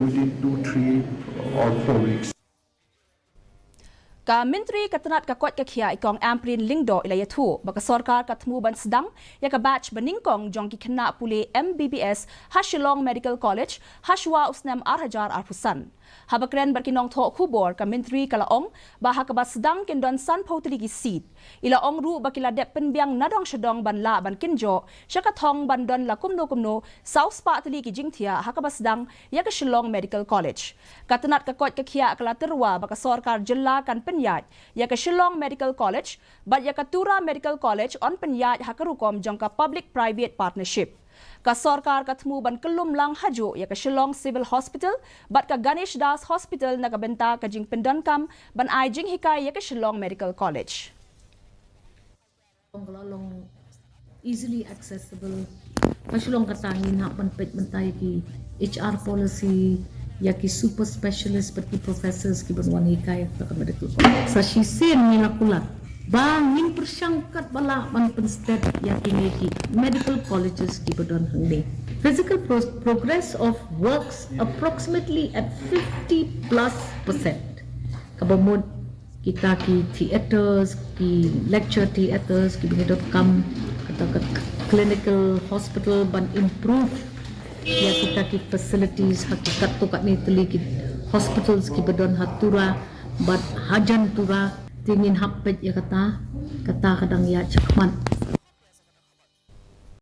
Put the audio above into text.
within 2, 3 or 4 weeks. Ka Menteri Katanat Kakot Kakia ikong Amprin Lingdo ilayatu baka sorkar katmu ban Sdang ya ka batch Banyngkong jong ki kena puli MBBS ha Shillong Medical College Hashwa Snem Arhajar Arpusan. Habakren berkinong tho kubor ka Menteri Kalaong baha ka Sdang kindon san potli ki seat. Ilaong ru bakila dep penbiang nadong syadong ban la ban kinjo syaka thong ban don la kumno South Pa tli ki jingthia ha ka Sdang ya ka Shillong Medical College. Katanat Kakot Kakia kala terwa baka sorkar jella kan penyat ya ke Shillong Medical College bat ya ke Tura Medical College on penyat hakarukom jangka public private partnership ka sorkar katmu ban kelum lang haju ya ke Shillong Civil Hospital bat ka Ganesh Das Hospital na kabenta ka jing pendonkam ban ai jing hikai ya ke Shillong Medical College long easily accessible Shillong katangin ha panpet mentay ki HR policy ya ki super specialist but ki professors ki banwani kay ka medical college sa shisen ni nakulat bangin persyangkat bala man pensted ya ki medical colleges ki badon hangni physical progress of works approximately at 50+% kabamod kita ki theaters ki lecture theaters ki bingidot kam kata clinical hospital ban improve ya kita ki facilities hakikat tu kat ni teli ki hospitals ki badon hatura bat hajan tura tingin hapet ya kata kadang ya cakman